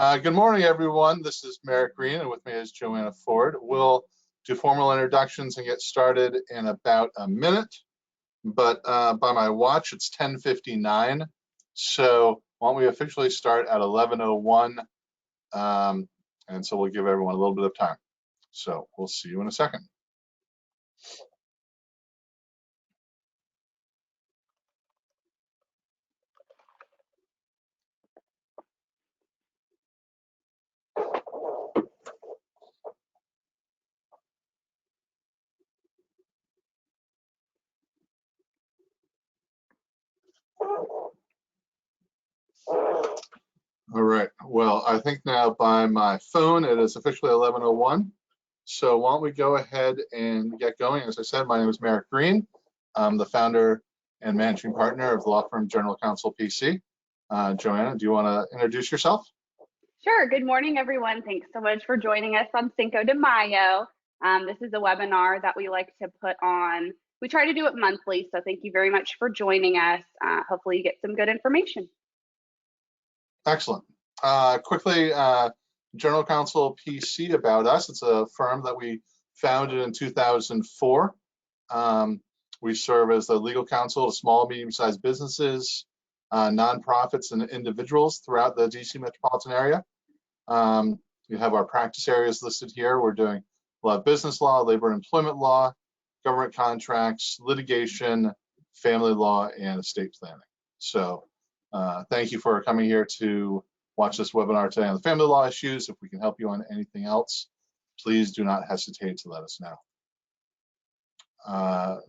Good morning, everyone. This is Merrick Green, and with me is Joanna Foard. We'll do formal introductions and get started in about a minute, but by my watch, it's 10:59. So why don't we officially start at 11:01, and so we'll give everyone a little bit of time. So we'll see you in a second. All right, well, I think now by my phone, it is officially 11:01. So why don't we go ahead and get going. As I said, my name is Merrick Green. I'm the founder and managing partner of the law firm General Counsel PC. Joanna, do you want to introduce yourself? Sure. Good morning, everyone. Thanks so much for joining us on Cinco de Mayo. This is a webinar that we like to put on. We try to do it monthly, so thank you very much for joining us. Hopefully you get some good information. Excellent. Quickly, General Counsel PC about us. It's a firm that we founded in 2004. We serve as the legal counsel to small, medium-sized businesses, nonprofits, and individuals throughout the DC metropolitan area. We have our practice areas listed here. We're doing a lot of business law, labor and employment law, government contracts, litigation, family law, and estate planning. So thank you for coming here to watch this webinar today on the family law issues. If we can help you on anything else, please do not hesitate to let us know.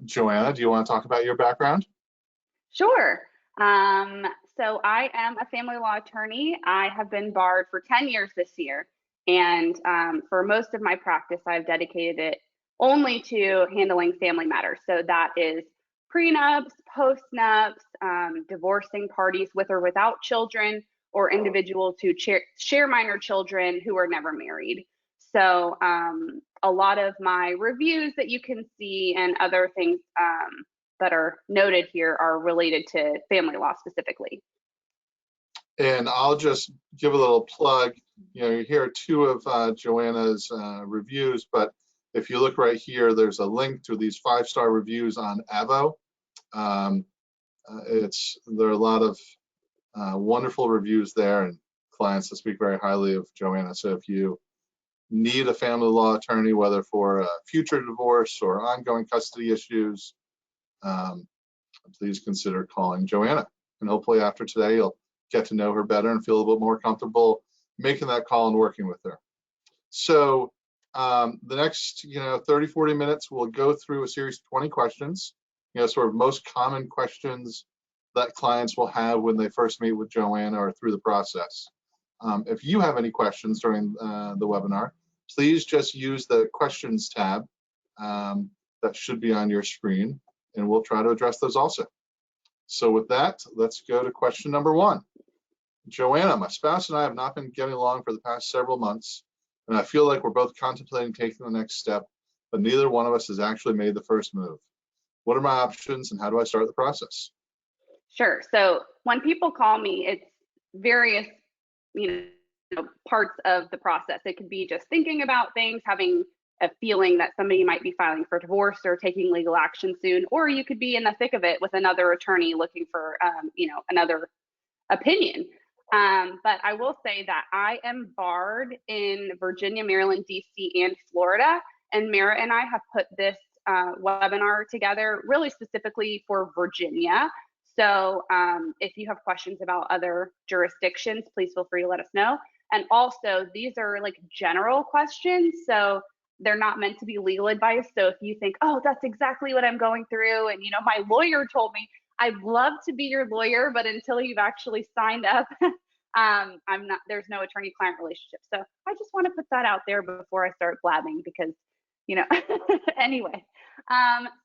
Joanna, do you want to talk about your background? Sure. So I am a family law attorney. I have been barred for 10 years this year. And for most of my practice, I've dedicated it only to handling family matters. So that is prenups, post-nups, divorcing parties with or without children, or individuals who share minor children who are never married. So a lot of my reviews that you can see and other things that are noted here are related to family law specifically. And I'll just give a little plug. You know, here are two of Joanna's reviews, but if you look right here, there's a link to these 5-star reviews on Avvo. There are a lot of wonderful reviews there and clients that speak very highly of Joanna. So if you need a family law attorney, whether for a future divorce or ongoing custody issues, please consider calling Joanna. And hopefully after today, you'll get to know her better and feel a little bit more comfortable making that call and working with her. So the next 30, 40 minutes, we'll go through a series of 20 questions, sort of most common questions that clients will have when they first meet with Joanna or through the process. If you have any questions during the webinar, please just use the questions tab that should be on your screen, and we'll try to address those also. So with that, let's go to question number 1. Joanna, my spouse and I have not been getting along for the past several months, and I feel like we're both contemplating taking the next step, but neither one of us has actually made the first move. What are my options, and how do I start the process? Sure. So when people call me, it's various, parts of the process. It could be just thinking about things, having a feeling that somebody might be filing for divorce or taking legal action soon, or you could be in the thick of it with another attorney looking for, another opinion. But I will say that I am barred in Virginia, Maryland, DC, and Florida. And Mara and I have put this webinar together really specifically for Virginia. So if you have questions about other jurisdictions, please feel free to let us know. And also, these are like general questions, so they're not meant to be legal advice. So if you think, oh, that's exactly what I'm going through, and my lawyer told me, I'd love to be your lawyer, but until you've actually signed up, I'm not. There's no attorney-client relationship. So I just want to put that out there before I start blabbing, because anyway.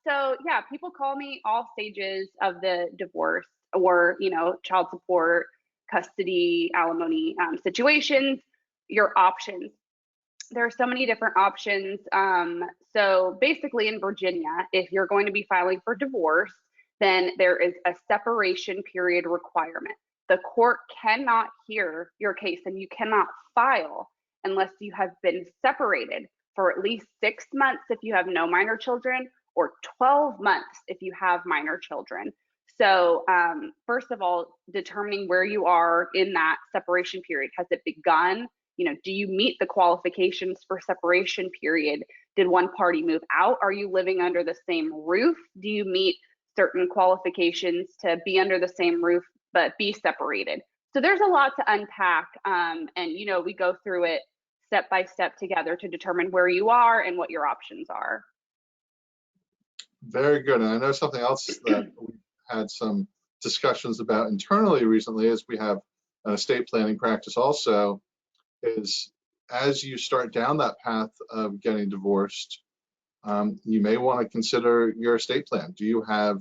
So yeah, people call me all stages of the divorce or, child support, custody, alimony situations, your options. There are so many different options. So basically in Virginia, if you're going to be filing for divorce, then there is a separation period requirement. the court cannot hear your case and you cannot file unless you have been separated for at least 6 months if you have no minor children, or 12 months if you have minor children. So first of all, determining where you are in that separation period. Has it begun? Do you meet the qualifications for separation period? Did one party move out? Are you living under the same roof? Do you meet certain qualifications to be under the same roof but be separated? So there's a lot to unpack, and we go through it step by step together to determine where you are and what your options are. Very good. And I know something else that we had some discussions about internally recently, as we have an estate planning practice also, is as you start down that path of getting divorced, you may want to consider your estate plan. Do you have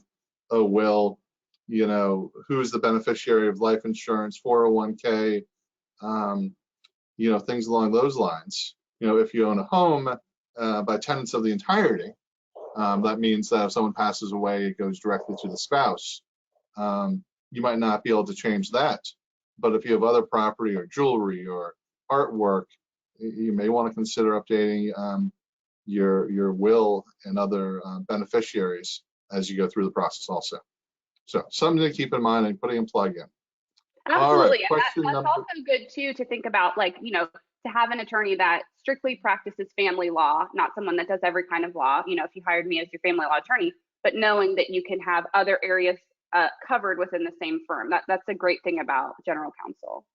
a will? Who's the beneficiary of life insurance, 401k, things along those lines. If you own a home by tenants of the entirety, that means that if someone passes away, it goes directly to the spouse. You might not be able to change that. But if you have other property or jewelry or artwork, you may want to consider updating your will and other beneficiaries as you go through the process also. So something to keep in mind and putting a plug in. Absolutely. All right, That's also good too, to think about, to have an attorney that strictly practices family law, not someone that does every kind of law. If you hired me as your family law attorney, but knowing that you can have other areas covered within the same firm. That's a great thing about General Counsel.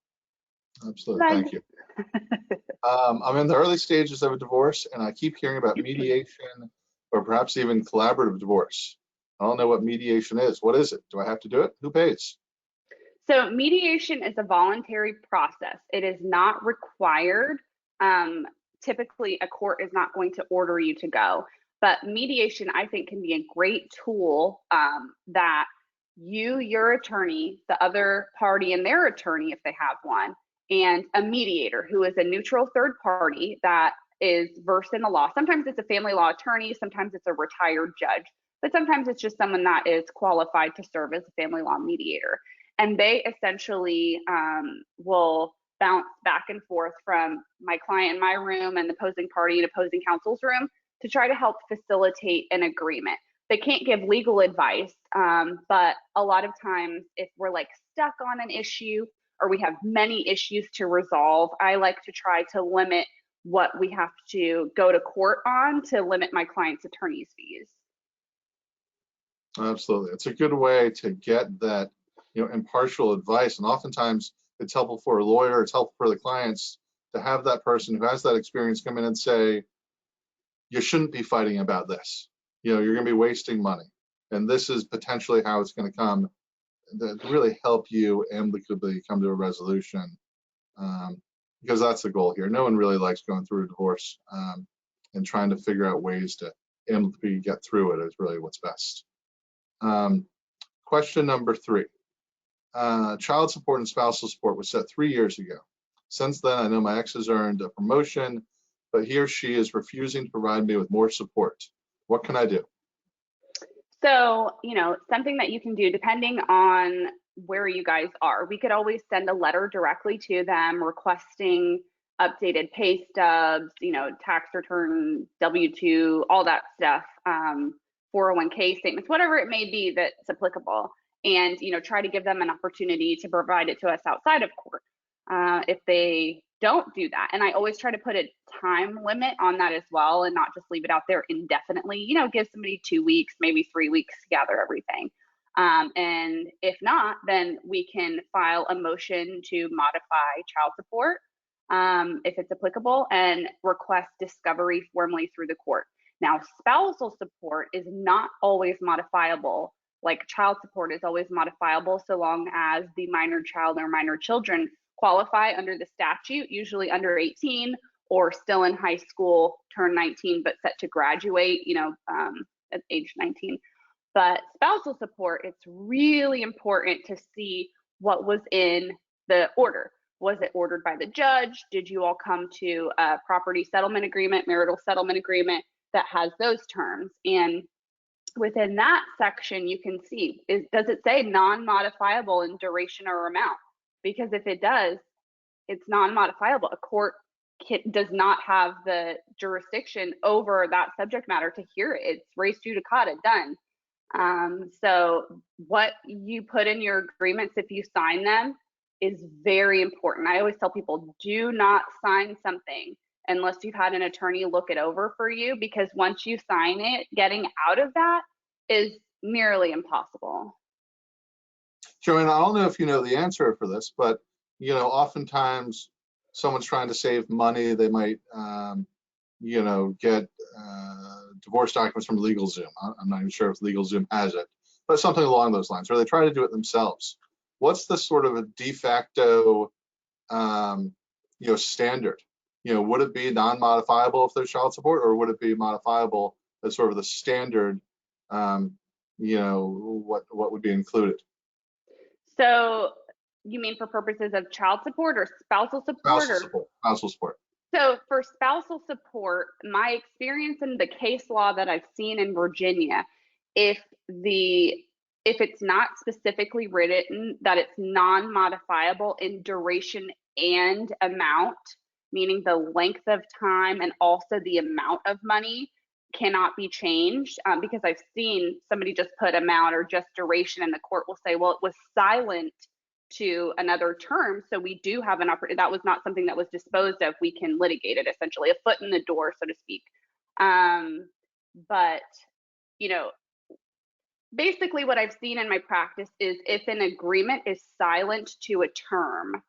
Absolutely. Thank you. I'm in the early stages of a divorce, and I keep hearing about mediation or perhaps even collaborative divorce. I don't know what mediation is. What is it? Do I have to do it? Who pays? So mediation is a voluntary process. It is not required. Typically, a court is not going to order you to go. But mediation, I think, can be a great tool that you, your attorney, the other party and their attorney, if they have one, and a mediator who is a neutral third party that is versed in the law. Sometimes it's a family law attorney, sometimes it's a retired judge, but sometimes it's just someone that is qualified to serve as a family law mediator. And they essentially will bounce back and forth from my client in my room and the opposing party in opposing counsel's room to try to help facilitate an agreement. They can't give legal advice, but a lot of times if we're stuck on an issue or we have many issues to resolve, I like to try to limit what we have to go to court on to limit my client's attorney's fees. Absolutely. It's a good way to get that impartial advice, and oftentimes it's helpful for a lawyer, it's helpful for the clients to have that person who has that experience come in and say, you shouldn't be fighting about this. You're going to be wasting money, and this is potentially how it's going to come, to really help you amicably come to a resolution, because that's the goal here. No one really likes going through a divorce, and trying to figure out ways to amicably get through it is really what's best. Question number 3. Child support and spousal support was set 3 years ago. Since then, I know my ex has earned a promotion, but he or she is refusing to provide me with more support. What can I do? So, something that you can do, depending on where you guys are, we could always send a letter directly to them requesting updated pay stubs, tax return, W-2, all that stuff, 401k statements, whatever it may be that's applicable, and try to give them an opportunity to provide it to us outside of court. If they don't do that, and I always try to put a time limit on that as well, and not just leave it out there indefinitely. Give somebody 2 weeks, maybe 3 weeks to gather everything. And if not, then we can file a motion to modify child support if it's applicable, and request discovery formally through the court. Now, spousal support is not always modifiable. Like child support is always modifiable so long as the minor child or minor children qualify under the statute, usually under 18 or still in high school, turn 19, but set to graduate, at age 19. But spousal support, it's really important to see what was in the order. Was it ordered by the judge? Did you all come to a property settlement agreement, marital settlement agreement that has those terms? And within that section, you can see, does it say non-modifiable in duration or amount? because if it does, it's non-modifiable. A court does not have the jurisdiction over that subject matter to hear it. It's res judicata, done. So what you put in your agreements, if you sign them, is very important. I always tell people, do not sign something unless you've had an attorney look it over for you, because once you sign it, getting out of that is nearly impossible. Joanna, I don't know if you know the answer for this, but oftentimes someone's trying to save money. They might, get divorce documents from LegalZoom. I'm not even sure if LegalZoom has it, but something along those lines, or they try to do it themselves. What's the sort of a de facto, standard? Would it be non-modifiable if there's child support, or would it be modifiable as sort of the standard? What would be included? So you mean for purposes of child support or spousal support? Spousal support. So for spousal support, my experience in the case law that I've seen in Virginia, if it's not specifically written that it's non-modifiable in duration and amount, meaning the length of time and also the amount of money cannot be changed, because I've seen somebody just put amount or just duration, and the court will say, well, it was silent to another term, so we do have an opportunity. That was not something that was disposed of. We can litigate it, essentially, a foot in the door, so to speak. But basically what I've seen in my practice is if an agreement is silent to a term,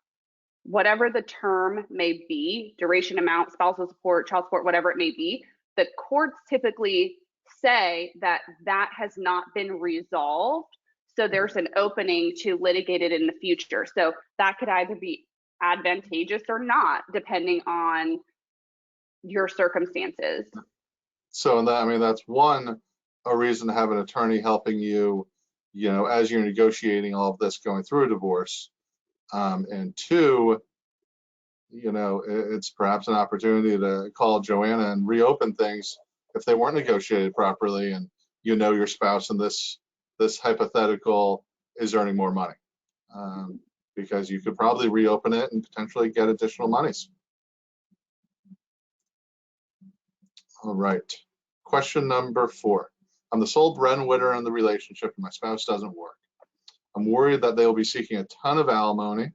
whatever the term may be, duration, amount, spousal support, child support, whatever it may be, the courts typically say that that has not been resolved. So there's an opening to litigate it in the future. So that could either be advantageous or not, depending on your circumstances. So that's a reason to have an attorney helping you, as you're negotiating all of this, going through a divorce. And two, it's perhaps an opportunity to call Joanna and reopen things if they weren't negotiated properly, and your spouse in this hypothetical is earning more money, because you could probably reopen it and potentially get additional monies. All right. Question number 4. I'm the sole breadwinner in the relationship and my spouse doesn't work. I'm worried that they will be seeking a ton of alimony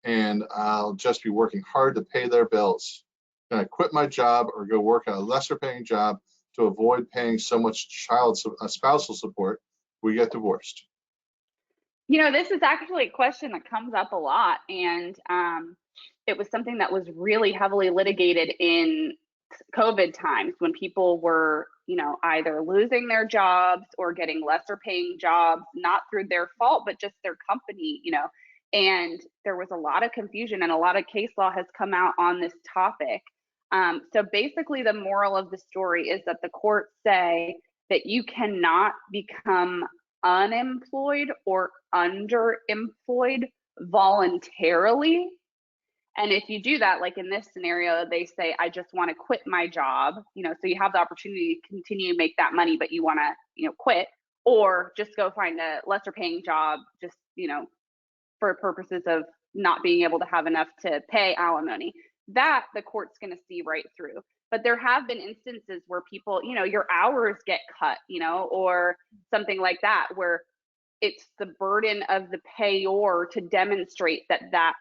and I'll just be working hard to pay their bills. Can I quit my job or go work at a lesser paying job to avoid paying so much spousal support if we get divorced? This is actually a question that comes up a lot, and it was something that was really heavily litigated in COVID times when people were, either losing their jobs or getting lesser paying jobs, not through their fault, but just their company, and there was a lot of confusion, and a lot of case law has come out on this topic. So basically the moral of the story is that the courts say that you cannot become unemployed or underemployed voluntarily. And if you do that, like in this scenario, they say, I just want to quit my job, so you have the opportunity to continue to make that money, but you want to, quit, or just go find a lesser paying job, just, for purposes of not being able to have enough to pay alimony. That the court's going to see right through. But there have been instances where people, your hours get cut, or something like that, where it's the burden of the payor to demonstrate that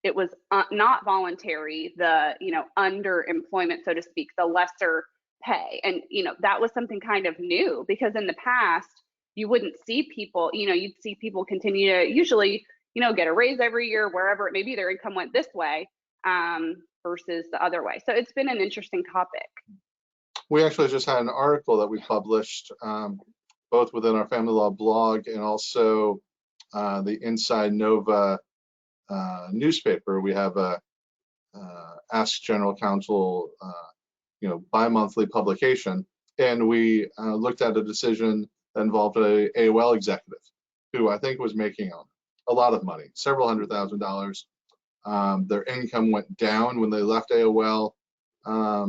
it was not voluntary, the underemployment, so to speak, the lesser pay. And that was something kind of new, because in the past you wouldn't see people, you'd see people continue to usually get a raise every year, wherever it may be, their income went this way versus the other way. So it's been an interesting topic. We actually just had an article that we published both within our family law blog and also the Inside Nova newspaper. We have a Ask General Counsel bi-monthly publication, and we looked at a decision that involved a AOL executive who I think was making a lot of money, several $100,000. Their income went down when they left AOL. I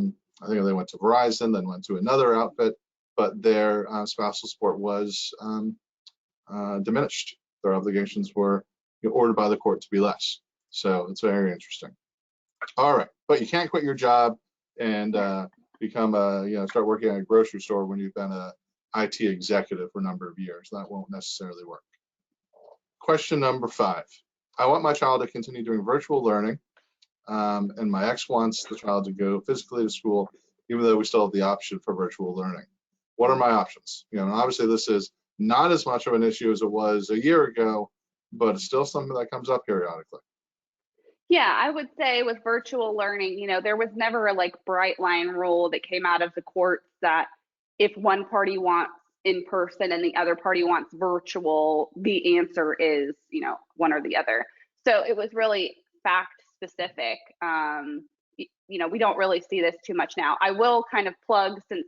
think they went to Verizon, then went to another outfit, but their spousal support was diminished. Their obligations were ordered by the court to be less. So it's very interesting. All right, but you can't quit your job and become start working at a grocery store when you've been a IT executive for a number of years. That won't necessarily work. Question number 5. I want my child to continue doing virtual learning, and my ex wants the child to go physically to school, even though we still have the option for virtual learning. What are my options? And obviously this is not as much of an issue as it was a year ago, but it's still something that comes up periodically. Yeah, I would say with virtual learning, there was never a bright line rule that came out of the courts that if one party wants in person and the other party wants virtual, the answer is, one or the other. So it was really fact specific. We don't really see this too much now. I will kind of plug, since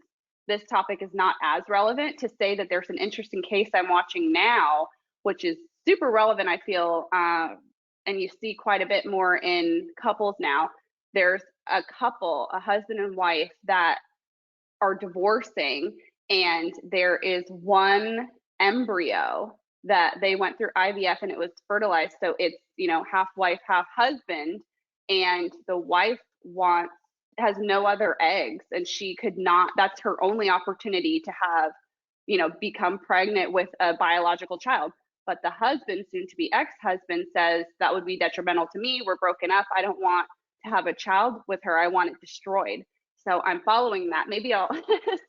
this topic is not as relevant, to say that there's an interesting case I'm watching now, which is super relevant, I feel, and you see quite a bit more in couples now. There's a couple, a husband and wife, that are divorcing, and there is one embryo that they went through IVF and it was fertilized. So it's, half wife, half husband, and the wife has no other eggs, and she could not, that's her only opportunity to have, become pregnant with a biological child. But the husband, soon to be ex-husband, says that would be detrimental to me. We're broken up. I don't want to have a child with her. I want it destroyed. So I'm following that. Maybe I'll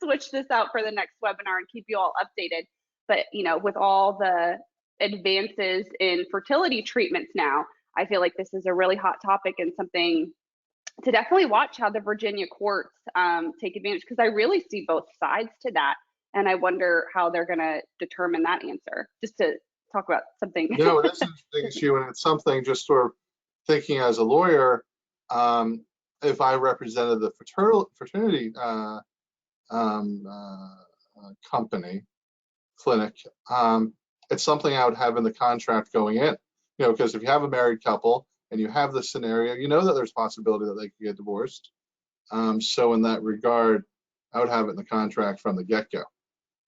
switch this out for the next webinar and keep you all updated. But, with all the advances in fertility treatments now, I feel like this is a really hot topic and something to definitely watch how the Virginia courts take advantage, because I really see both sides to that. And I wonder how they're going to determine that answer, just to talk about something. No, it is an interesting issue, and it's something, just sort of thinking as a lawyer, if I represented the fraternity company, clinic, it's something I would have in the contract going in, because if you have a married couple and you have this scenario, that there's possibility that they could get divorced. So in that regard, I would have it in the contract from the get-go.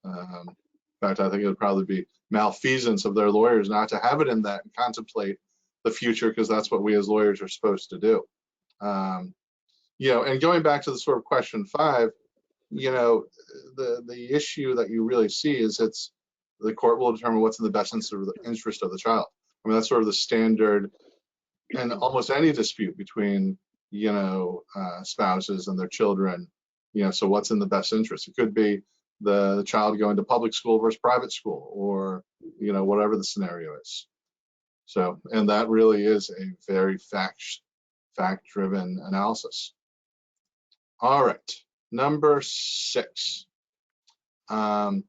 In fact, I think it would probably be malfeasance of their lawyers not to have it in that and contemplate the future, because that's what we as lawyers are supposed to do. And going back to the sort of question 5, the issue that you really see is the court will determine what's in the best interest of the child. I mean, that's sort of the standard in almost any dispute between, spouses and their children. So what's in the best interest? It could be the child going to public school versus private school, or, whatever the scenario is. So, and that really is a very fact-driven analysis. All right, number 6. I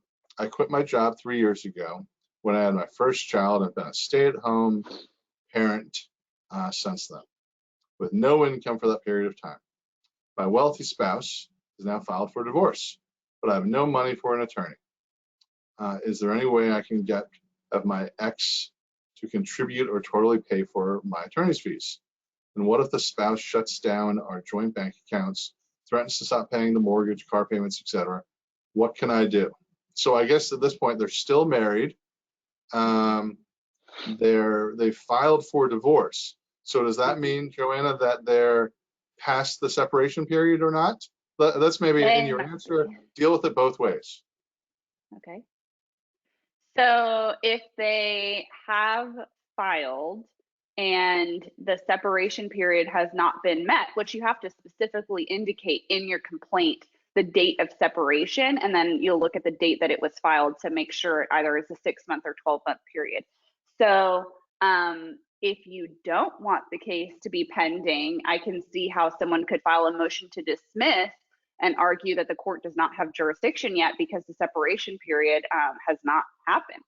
quit my job 3 years ago when I had my first child. I've been a stay-at-home parent since then, with no income for that period of time. My wealthy spouse is now filed for divorce, but I have no money for an attorney. Is there any way I can have my ex to contribute or totally pay for my attorney's fees? And what if the spouse shuts down our joint bank accounts, threatens to stop paying the mortgage, car payments, etc.? What can I do? So I guess at this point they're still married. They filed for divorce. So does that mean, Joanna, that they're past the separation period or not? Let's maybe in your answer deal with it both ways. Okay. So if they have filed and the separation period has not been met, which you have to specifically indicate in your complaint the date of separation, and then you'll look at the date that it was filed to make sure it either is a 6-month or 12-month period. So if you don't want the case to be pending, I can see how someone could file a motion to dismiss and argue that the court does not have jurisdiction yet because the separation period has not happened.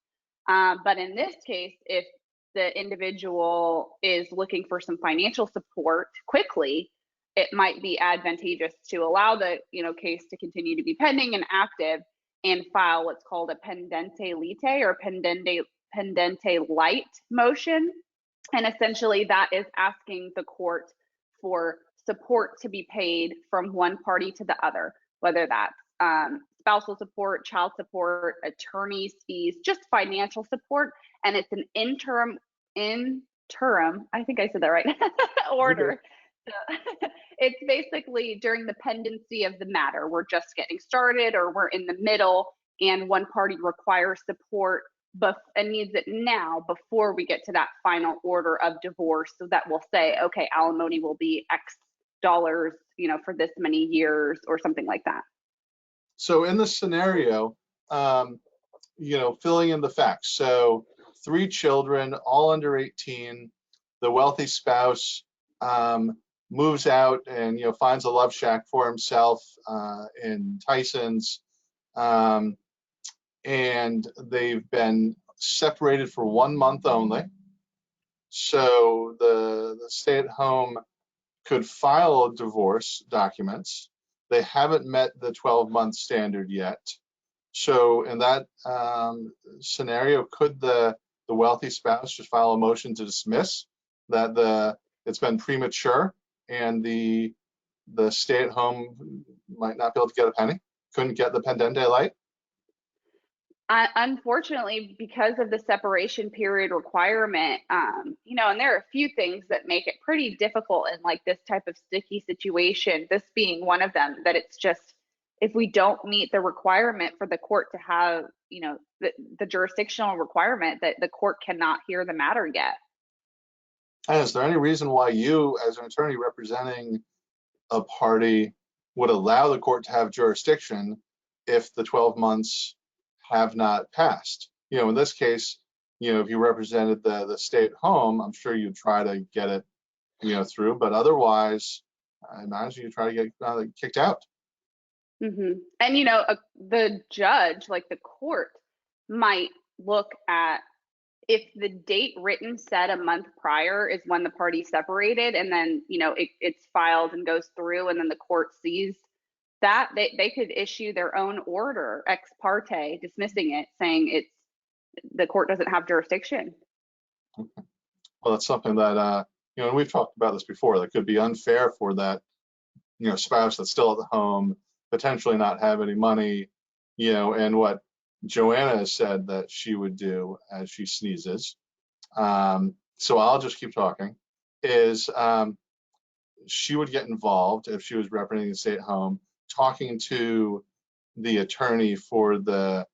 But in this case, if the individual is looking for some financial support quickly, it might be advantageous to allow the case to continue to be pending and active, and file what's called a pendente lite or pendente light motion. And essentially that is asking the court for support to be paid from one party to the other, whether that's spousal support, child support, attorney's fees, just financial support. And it's an interim interim, I think I said that right, order. So, it's basically during the pendency of the matter. We're just getting started or we're in the middle and one party requires support and needs it now before we get to that final order of divorce. So that will say, okay, alimony will be X dollars, for this many years or something like that. So in this scenario, filling in the facts. So 3 children, all under 18. The wealthy spouse moves out and finds a love shack for himself in Tyson's, and they've been separated for 1 month only. So the stay-at-home could file divorce documents. They haven't met the 12-month standard yet. So in that scenario, could the wealthy spouse just file a motion to dismiss that it's been premature and the stay-at-home might not be able to get a penny, couldn't get the pendente light? Unfortunately, because of the separation period requirement, and there are a few things that make it pretty difficult in like this type of sticky situation, this being one of them, that it's just, if we don't meet the requirement for the court to have, the jurisdictional requirement, that the court cannot hear the matter yet. And is there any reason why you, as an attorney representing a party, would allow the court to have jurisdiction if the 12 months have not passed? In this case, if you represented the stay-at-home, I'm sure you'd try to get it, through, but otherwise, I imagine you try to get kicked out. Mm-hmm. And, the judge, like the court, might look at if the date written said a month prior is when the party separated, and then, it's filed and goes through, and then the court sees that, they could issue their own order ex parte dismissing it, saying the court doesn't have jurisdiction. Okay. Well, that's something that, and we've talked about this before, that could be unfair for that, spouse that's still at the home, potentially not have any money, and what Joanna has said that she would do as she sneezes. So I'll just keep talking, is she would get involved if she was representing the stay-at-home, talking to the attorney for the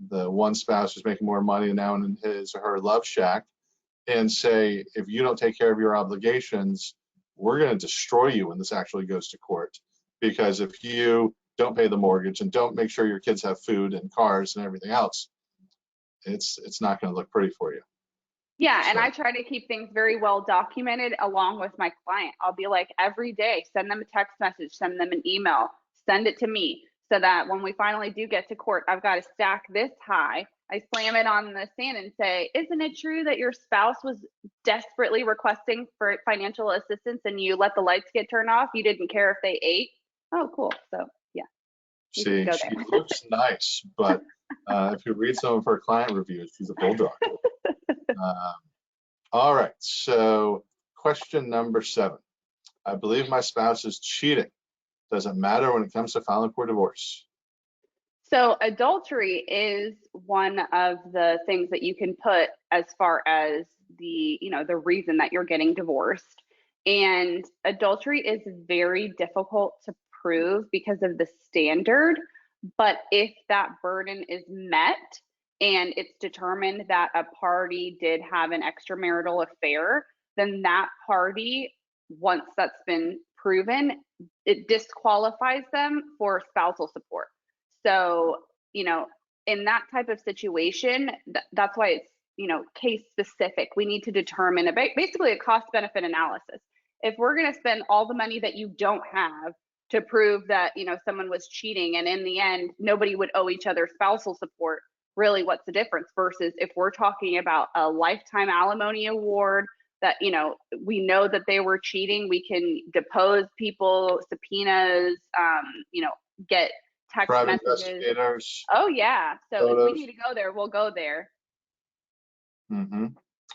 one spouse who's making more money now in his or her love shack, and say, if you don't take care of your obligations, we're going to destroy you when this actually goes to court. Because if you don't pay the mortgage and don't make sure your kids have food and cars and everything else, it's not going to look pretty for you. Yeah, and I try to keep things very well documented along with my client. I'll be like, every day, send them a text message, send them an email, send it to me, so that when we finally do get to court, I've got a stack this high. I slam it on the stand and say, isn't it true that your spouse was desperately requesting for financial assistance and you let the lights get turned off? You didn't care if they ate? Oh, cool. So, yeah. See, she looks nice, but if you read some of her client reviews, she's a bulldog. All right, so question number 7. I believe my spouse is cheating. Does it matter when it comes to filing for divorce? So adultery is one of the things that you can put as far as the reason that you're getting divorced. And adultery is very difficult to prove because of the standard. But if that burden is met and it's determined that a party did have an extramarital affair, then that party, once that's been proven, it disqualifies them for spousal support. So, in that type of situation, that's why it's, case specific. We need to determine basically a cost benefit analysis. If we're going to spend all the money that you don't have to prove that, someone was cheating, and in the end, nobody would owe each other spousal support, really, what's the difference? Versus if we're talking about a lifetime alimony award that, we know that they were cheating, we can depose people, subpoenas, get text private messages. Investigators. Oh, yeah. So photos. if we need to go there, we'll go there. Mm-hmm.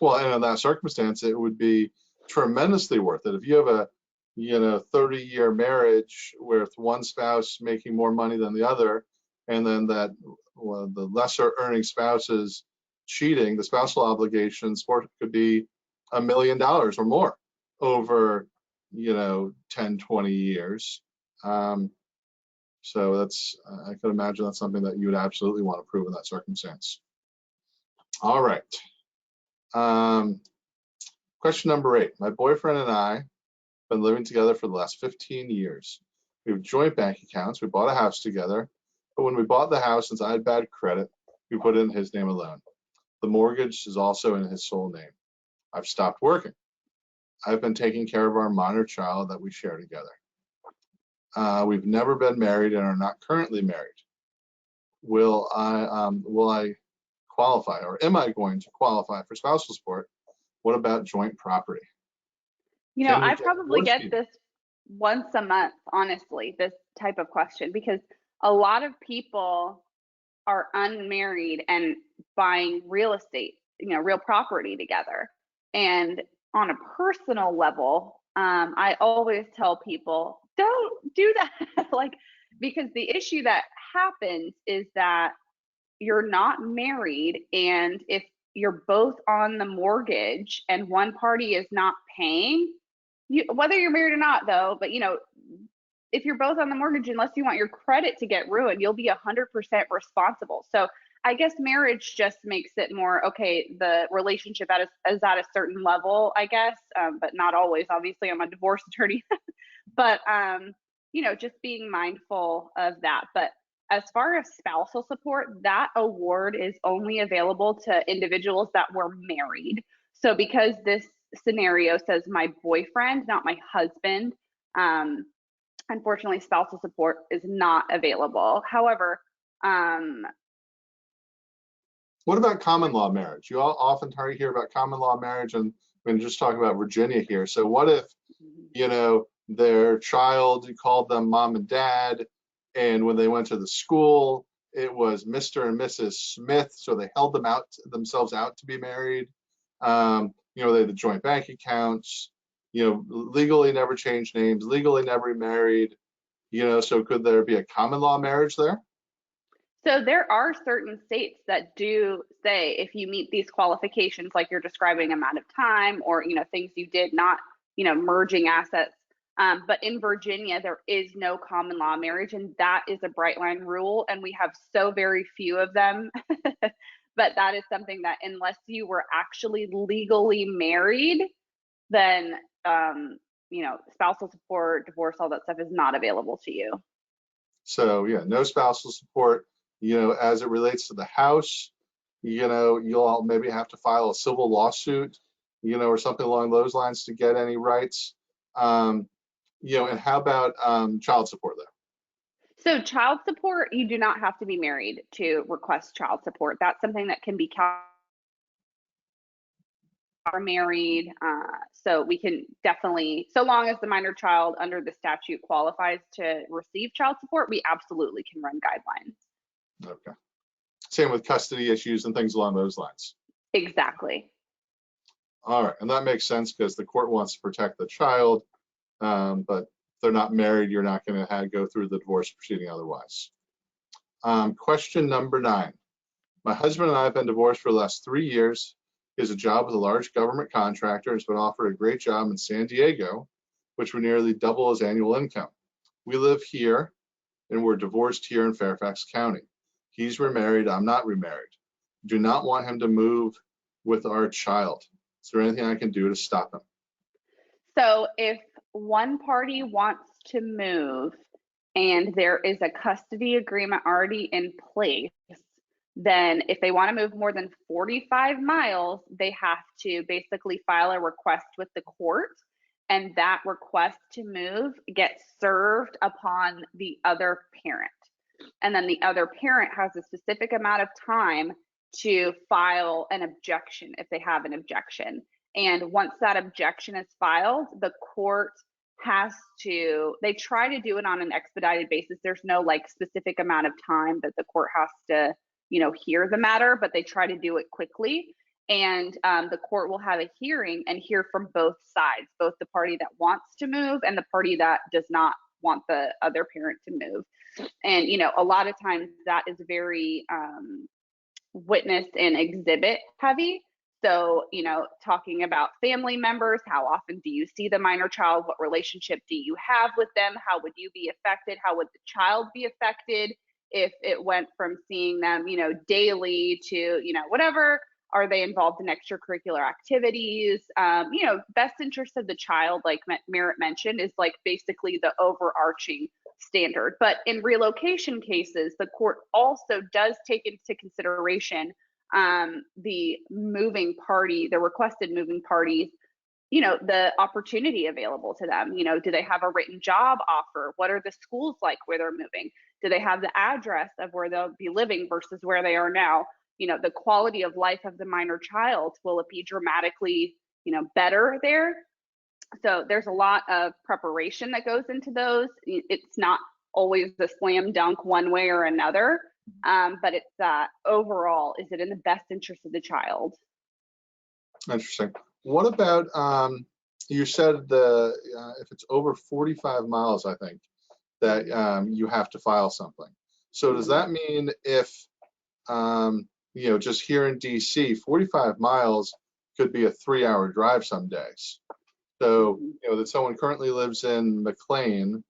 Well, and in that circumstance, it would be tremendously worth it. If you have a 30-year marriage with one spouse making more money than the other, and then the lesser earning spouses cheating, the spousal obligations could be $1 million or more over, 10, 20 years. So that's, I could imagine that's something that you would absolutely want to prove in that circumstance. All right. Question number 8. My boyfriend and I have been living together for the last 15 years. We have joint bank accounts. We bought a house together. But when we bought the house, since I had bad credit, we put it in his name alone. The mortgage is also in his sole name. I've stopped working. I've been taking care of our minor child that we share together. We've never been married and are not currently married. Will I qualify, or am I going to qualify for spousal support? What about joint property? I probably get this once a month, honestly, this type of question, because a lot of people are unmarried and buying real estate, real property together. And on a personal level, I always tell people, don't do that. Because the issue that happens is that you're not married, and if you're both on the mortgage and one party is not paying, whether you're married or not, though, but if you're both on the mortgage, unless you want your credit to get ruined, you'll be 100% responsible. So I guess marriage just makes it more, okay, the relationship is at a certain level, I guess, but not always. Obviously, I'm a divorce attorney. But, just being mindful of that. But as far as spousal support, that award is only available to individuals that were married. So because this scenario says my boyfriend, not my husband, unfortunately, spousal support is not available. However, what about common law marriage? You all often hear about common law marriage, and we're just talking about Virginia here. So what if, their child called them mom and dad, and when they went to the school, it was Mr. and Mrs. Smith, so they held themselves out to be married. They had the joint bank accounts, legally never changed names, legally never married, so could there be a common law marriage there? So there are certain states that do say if you meet these qualifications, like you're describing, amount of time or, things you did, not, merging assets. But in Virginia, there is no common law marriage, and that is a bright line rule. And we have so very few of them. But that is something that unless you were actually legally married, then, spousal support, divorce, all that stuff is not available to you. So yeah, no spousal support. As it relates to the house, you'll all maybe have to file a civil lawsuit, or something along those lines to get any rights. And how about child support though? So child support, you do not have to be married to request child support. That's something that can be married. So we can definitely, so long as the minor child under the statute qualifies to receive child support, we absolutely can run guidelines. Okay. Same with custody issues and things along those lines. Exactly. All right, and that makes sense because the court wants to protect the child, but if they're not married, you're not going to go through the divorce proceeding otherwise. Question number 9. My husband and I have been divorced for the last 3 years. He has a job with a large government contractor and has been offered a great job in San Diego, which would nearly double his annual income. We live here and we're divorced here in Fairfax County. He's remarried, I'm not remarried. Do not want him to move with our child. Is there anything I can do to stop him? So if one party wants to move and there is a custody agreement already in place, then if they want to move more than 45 miles, they have to basically file a request with the court, and that request to move gets served upon the other parent. And then the other parent has a specific amount of time to file an objection if they have an objection. And once that objection is filed, the court has to, they try to do it on an expedited basis. There's no specific amount of time that the court has to, hear the matter, but they try to do it quickly. And the court will have a hearing and hear from both sides, both the party that wants to move and the party that does not want the other parent to move. And, a lot of times that is very witness and exhibit heavy. So, talking about family members, how often do you see the minor child? What relationship do you have with them? How would you be affected? How would the child be affected if it went from seeing them, daily to, whatever? Are they involved in extracurricular activities? Best interest of the child, like Merritt mentioned, is like basically the overarching standard. But in relocation cases, the court also does take into consideration the moving party, the requested moving parties, the opportunity available to them. Do they have a written job offer? What are the schools like where they're moving? Do they have the address of where they'll be living versus where they are now? The quality of life of the minor child, will it be dramatically, better there? So there's a lot of preparation that goes into those. It's not always the slam dunk one way or another, but it's overall, is it in the best interest of the child? Interesting. What about, you said if it's over 45 miles, I think, that you have to file something. So does that mean if, just here in DC, 45 miles could be a 3-hour drive some days? So, that someone currently lives in McLean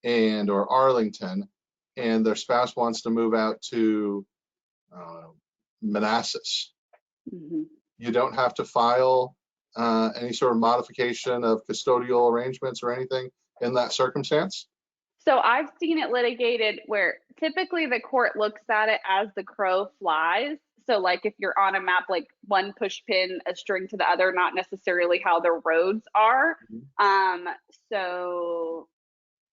or Arlington, and their spouse wants to move out to Manassas. You don't have to file any sort of modification of custodial arrangements or anything in that circumstance? So I've seen it litigated where typically the court looks at it as the crow flies. So like if you're on a map, like one push pin, a string to the other, not necessarily how the roads are. So,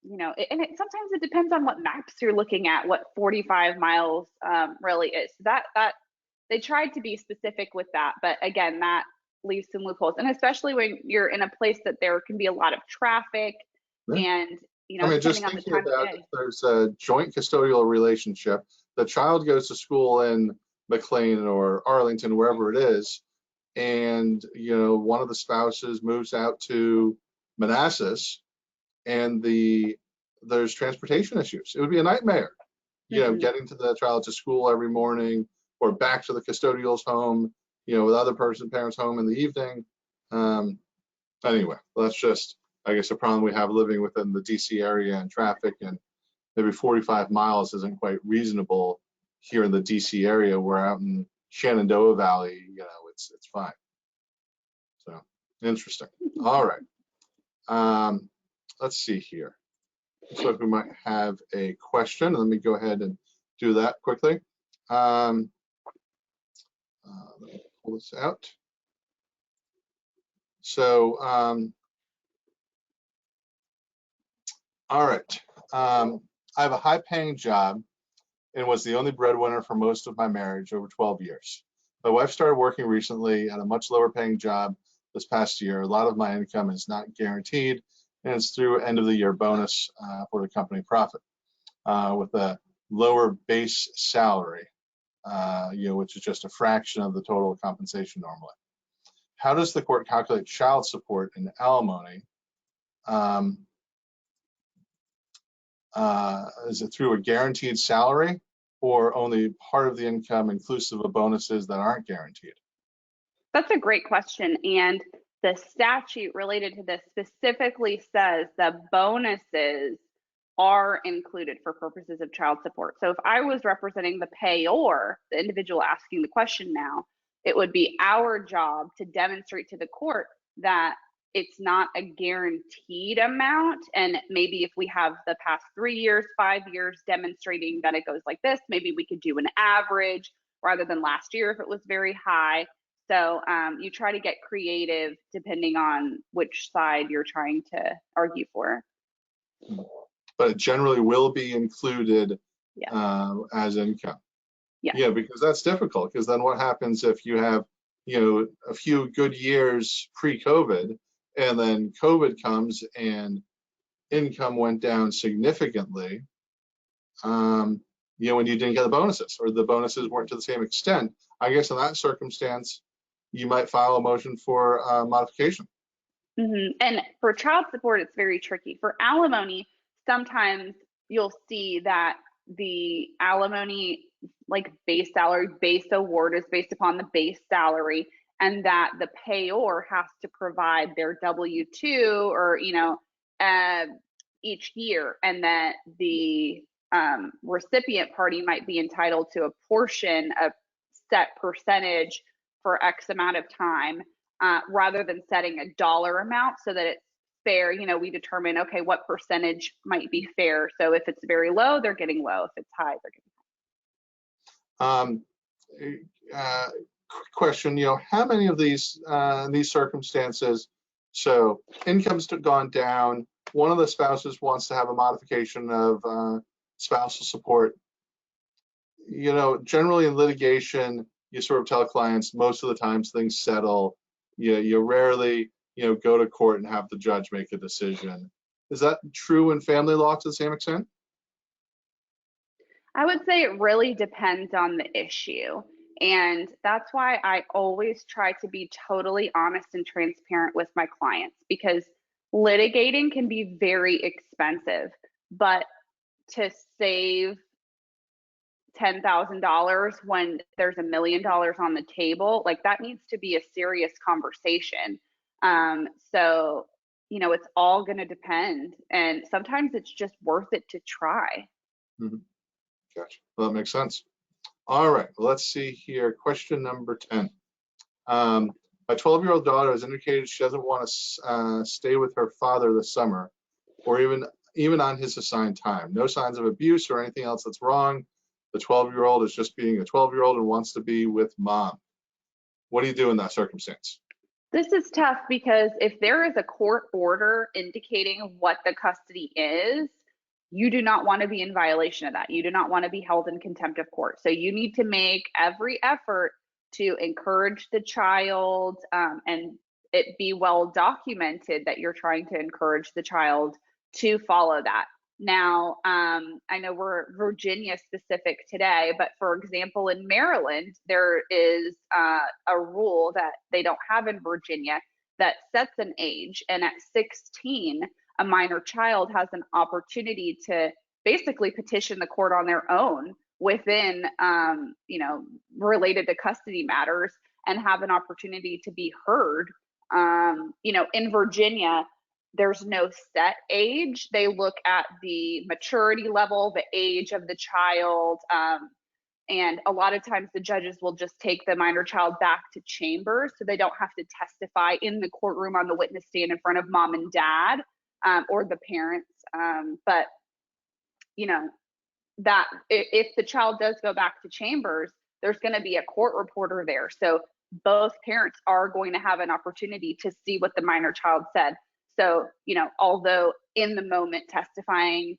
sometimes it depends on what maps you're looking at, what 45 miles really is. That they tried to be specific with that, but again, that leaves some loopholes. And especially when you're in a place that there can be a lot of traffic and, just thinking about if there's a joint custodial relationship, the child goes to school in McLean or Arlington, wherever it is, and, one of the spouses moves out to Manassas, and there's transportation issues. It would be a nightmare, getting to the child to school every morning or back to the custodial's home, with other parents home in the evening. Anyway, that's just, I guess, a problem we have living within the DC area and traffic, and maybe 45 miles isn't quite reasonable here in the DC area. We're out in Shenandoah Valley, it's fine. So interesting. All right. Let's see here. Looks like we might have a question. Let me go ahead and do that quickly. Let me pull this out. So, all right. I have a high-paying job and was the only breadwinner for most of my marriage, over 12 years. My wife started working recently at a much lower-paying job this past year. A lot of my income is not guaranteed, and it's through end-of-the-year bonus for the company profit with a lower base salary, which is just a fraction of the total compensation normally. How does the court calculate child support and alimony? Is it through a guaranteed salary or only part of the income inclusive of bonuses that aren't guaranteed? That's a great question. And the statute related to this specifically says that bonuses are included for purposes of child support. So if I was representing the payor, the individual asking the question now, it would be our job to demonstrate to the court that it's not a guaranteed amount. And maybe if we have the past 3 years, 5 years demonstrating that it goes like this, maybe we could do an average rather than last year if it was very high. So you try to get creative depending on which side you're trying to argue for. But it generally will be included as income. Yeah, because that's difficult, because then what happens if you have, a few good years pre-COVID, and then COVID comes and income went down significantly, when you didn't get the bonuses, or the bonuses weren't to the same extent. I guess in that circumstance, you might file a motion for modification. And for child support, it's very tricky. For alimony, sometimes you'll see that the alimony like base salary, base award is based upon the base salary, and that the payor has to provide their W-2 or, each year, and that the recipient party might be entitled to a portion, a set percentage for X amount of time, rather than setting a dollar amount so that it's fair. We determine, okay, what percentage might be fair. So if it's very low, they're getting low. If it's high, they're getting high. Quick question, how many of these circumstances, so income's gone down, one of the spouses wants to have a modification of spousal support. Generally in litigation, you sort of tell clients most of the times things settle. You rarely, go to court and have the judge make a decision. Is that true in family law to the same extent? I would say it really depends on the issue. And that's why I always try to be totally honest and transparent with my clients, because litigating can be very expensive. But to save $10,000 when there's $1 million on the table, like, that needs to be a serious conversation. So, it's all going to depend. And sometimes it's just worth it to try. Mm-hmm. Gotcha. Well, that makes sense. All right, let's see here. Question number 10. My 12-year-old daughter has indicated she doesn't want to stay with her father this summer, or even on his assigned time. No signs of abuse or anything else that's wrong. The 12-year-old is just being a 12-year-old and wants to be with mom. What do you do in that circumstance? This is tough, because if there is a court order indicating what the custody is, you do not want to be in violation of that. You do not want to be held in contempt of court. So you need to make every effort to encourage the child, and it be well documented that you're trying to encourage the child to follow that. Now, I know we're Virginia specific today, but for example, in Maryland, there is a rule that they don't have in Virginia that sets an age, and at 16, a minor child has an opportunity to basically petition the court on their own within, related to custody matters, and have an opportunity to be heard. In Virginia, there's no set age. They look at the maturity level, the age of the child, and a lot of times the judges will just take the minor child back to chambers, so they don't have to testify in the courtroom on the witness stand in front of mom and dad, or the parents. But that if the child does go back to chambers, there's going to be a court reporter there. So both parents are going to have an opportunity to see what the minor child said. So, although in the moment testifying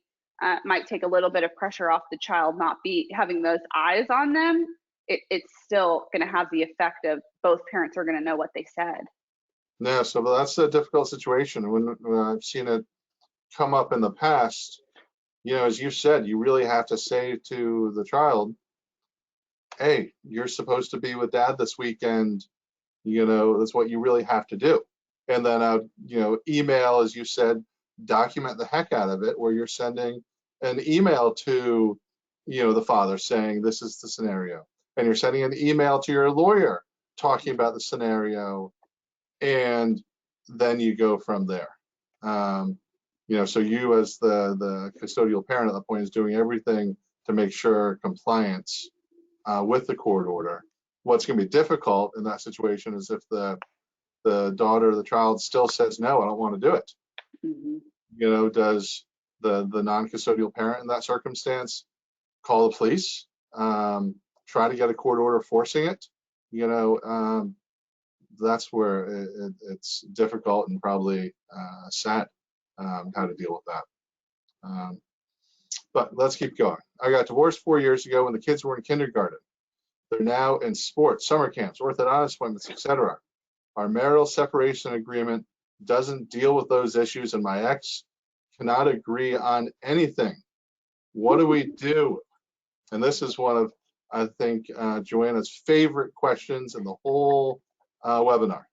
might take a little bit of pressure off the child, not be having those eyes on them, it's still going to have the effect of both parents are going to know what they said. Yeah, so that's a difficult situation. When I've seen it come up in the past, as you said, you really have to say to the child, hey, you're supposed to be with dad this weekend. That's what you really have to do. And then, email, as you said, document the heck out of it, where you're sending an email to, the father saying, this is the scenario. And you're sending an email to your lawyer talking about the scenario. And then you go from there. So you as the custodial parent at that point is doing everything to make sure compliance with the court order. What's going to be difficult in that situation is if the daughter, the child still says, no, I don't want to do it. Mm-hmm. Does the non-custodial parent in that circumstance call the police, try to get a court order forcing it? That's where it's difficult and probably sad how to deal with that. But let's keep going. I got divorced 4 years ago when the kids were in kindergarten. They're now in sports, summer camps, orthodontist appointments, etc. Our marital separation agreement doesn't deal with those issues, and my ex cannot agree on anything. What do we do? And this is one of, I think, Joanna's favorite questions in the whole webinar.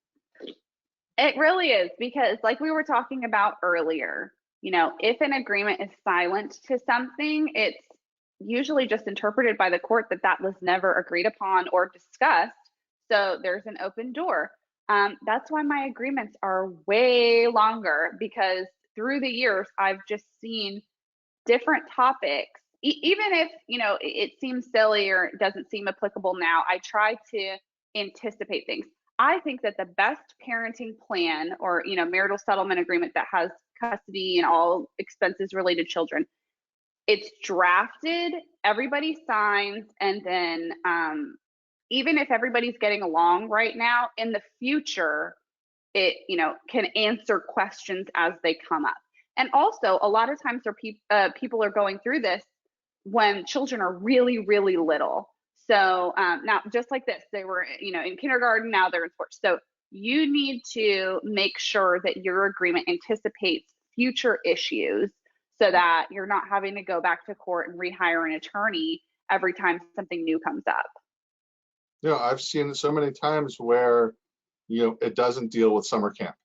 It really is, because like we were talking about earlier, if an agreement is silent to something, it's usually just interpreted by the court that that was never agreed upon or discussed. So there's an open door. That's why my agreements are way longer, because through the years, I've just seen different topics. Even if, it seems silly or it doesn't seem applicable now, I try to anticipate things. I think that the best parenting plan, or, marital settlement agreement that has custody and all expenses related to children, it's drafted, everybody signs, and then even if everybody's getting along right now, in the future, it can answer questions as they come up. And also, a lot of times people are going through this when children are really, really little. So now, just like this, they were in kindergarten, now they're in sports. So you need to make sure that your agreement anticipates future issues, so that you're not having to go back to court and rehire an attorney every time something new comes up. I've seen it so many times where, it doesn't deal with summer camp,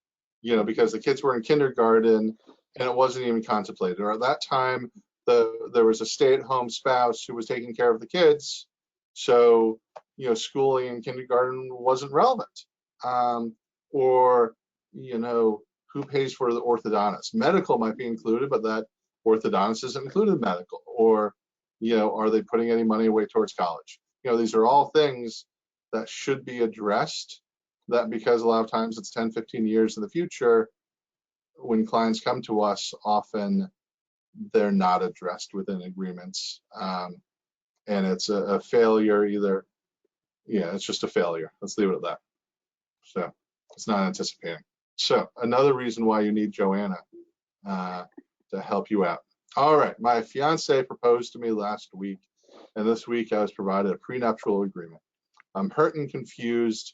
because the kids were in kindergarten and it wasn't even contemplated. Or at that time, there was a stay-at-home spouse who was taking care of the kids. So, schooling in kindergarten wasn't relevant. Or, who pays for the orthodontist? Medical might be included, but that orthodontist isn't included in medical. Or, are they putting any money away towards college? These are all things that should be addressed, that because a lot of times it's 10, 15 years in the future, when clients come to us, often they're not addressed within agreements. And it's a failure either. It's just a failure. Let's leave it at that. So it's not anticipating. So another reason why you need Joanna to help you out. All right, my fiance proposed to me last week, and this week I was provided a prenuptial agreement. I'm hurt and confused.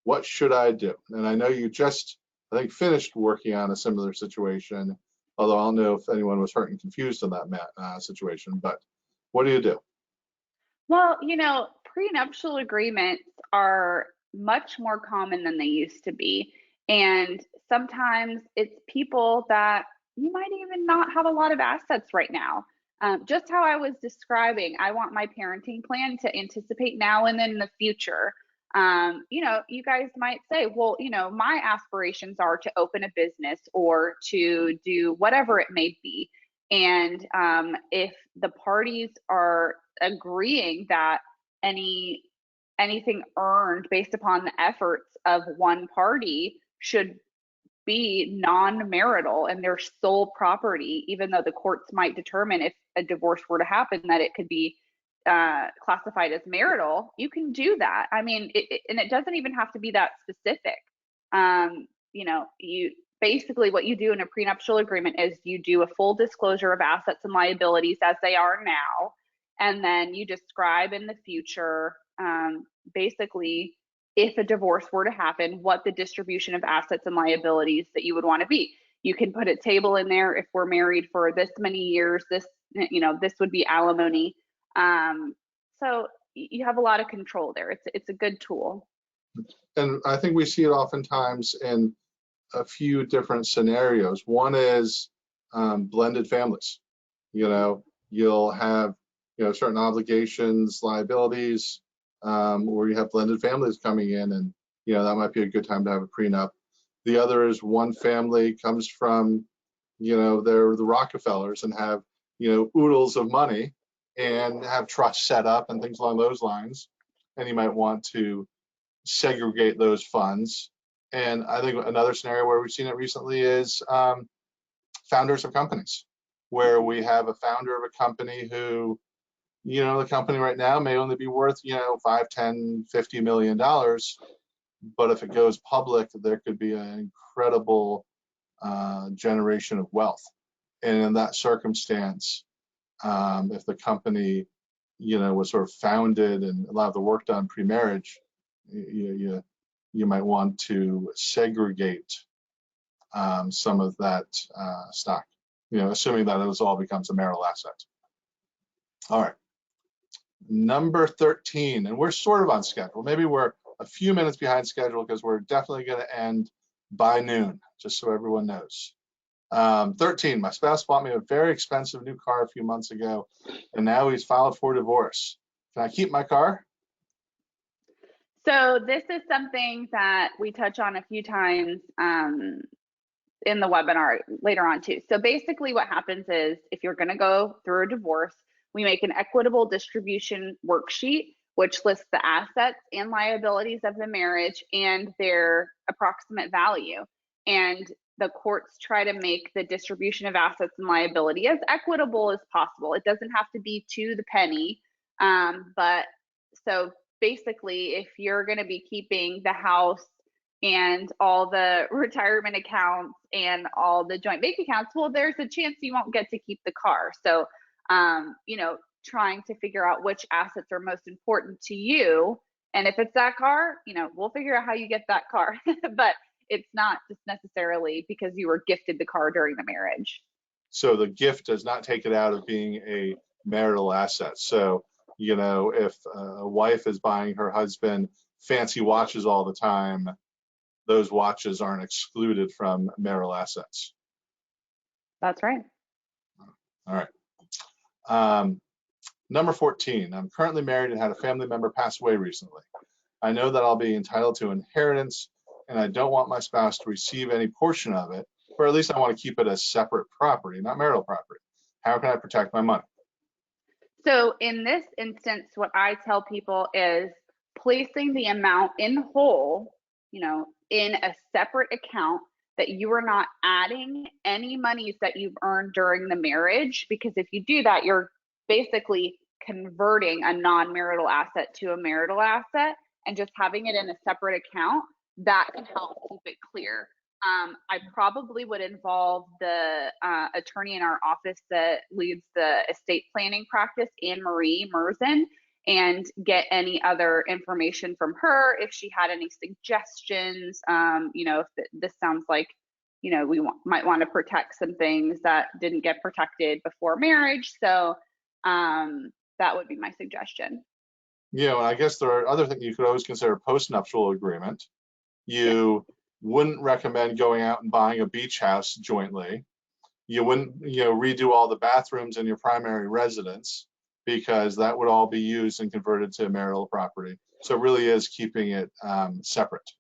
What should I do? And I know you just, I think, finished working on a similar situation, although I don't know if anyone was hurt and confused in that situation, but what do you do? Well, prenuptial agreements are much more common than they used to be. And sometimes it's people that you might even not have a lot of assets right now. Just how I was describing, I want my parenting plan to anticipate now and then in the future. You guys might say, well, my aspirations are to open a business or to do whatever it may be. And if the parties are agreeing that anything earned based upon the efforts of one party should be non-marital and their sole property, even though the courts might determine, if a divorce were to happen, that it could be classified as marital, you can do that. I mean, and it doesn't even have to be that specific. You basically, what you do in a prenuptial agreement is you do a full disclosure of assets and liabilities as they are now, and then you describe in the future, basically, if a divorce were to happen, what the distribution of assets and liabilities that you would want to be. You can put a table in there: if we're married for this many years, this would be alimony. So you have a lot of control there. It's a good tool. And I think we see it oftentimes in a few different scenarios. One is blended families. You'll have certain obligations, liabilities, or you have blended families coming in, and that might be a good time to have a prenup. The other is one family comes from they're the Rockefellers and have oodles of money and have trusts set up and things along those lines, and you might want to segregate those funds. And I think another scenario where we've seen it recently is founders of companies, where we have a founder of a company who, the company right now may only be worth, 5, 10, $50 million. But if it goes public, there could be an incredible generation of wealth. And in that circumstance, if the company, was sort of founded and a lot of the work done pre-marriage, you might want to segregate some of that stock, assuming that it all becomes a marital asset. All right, number 13, and we're sort of on schedule. Maybe we're a few minutes behind schedule because we're definitely going to end by noon, just so everyone knows. 13, my spouse bought me a very expensive new car a few months ago, and now he's filed for divorce. Can I keep my car? So this is something that we touch on a few times in the webinar later on too. So basically what happens is if you're going to go through a divorce, we make an equitable distribution worksheet, which lists the assets and liabilities of the marriage and their approximate value. And the courts try to make the distribution of assets and liability as equitable as possible. It doesn't have to be to the penny. But so basically, if you're going to be keeping the house and all the retirement accounts and all the joint bank accounts, well, there's a chance you won't get to keep the car. So, you know, trying to figure out which assets are most important to you. And if it's that car, you know, we'll figure out how you get that car. But it's not just necessarily because you were gifted the car during the marriage. So the gift does not take it out of being a marital asset. So, you know, if a wife is buying her husband fancy watches all the time, those watches aren't excluded from marital assets. That's right. All right. Number 14, I'm currently married and had a family member pass away recently. I know that I'll be entitled to inheritance, and I don't want my spouse to receive any portion of it, or at least I want to keep it as separate property, not marital property. How can I protect my money? So in this instance, what I tell people is placing the amount in whole, you know, in a separate account that you are not adding any monies that you've earned during the marriage, because if you do that, you're basically converting a non-marital asset to a marital asset, and just having it in a separate account, that can help keep it clear. I probably would involve the attorney in our office that leads the estate planning practice, Anne-Marie Merzen, and get any other information from her if she had any suggestions. You know, if this sounds like, you know, we might want to protect some things that didn't get protected before marriage. So that would be my suggestion. Yeah, well, I guess there are other things you could always consider post-nuptial agreement. You wouldn't recommend going out and buying a beach house jointly. You wouldn't, you know, redo all the bathrooms in your primary residence, because that would all be used and converted to marital property. So it really is keeping it separate.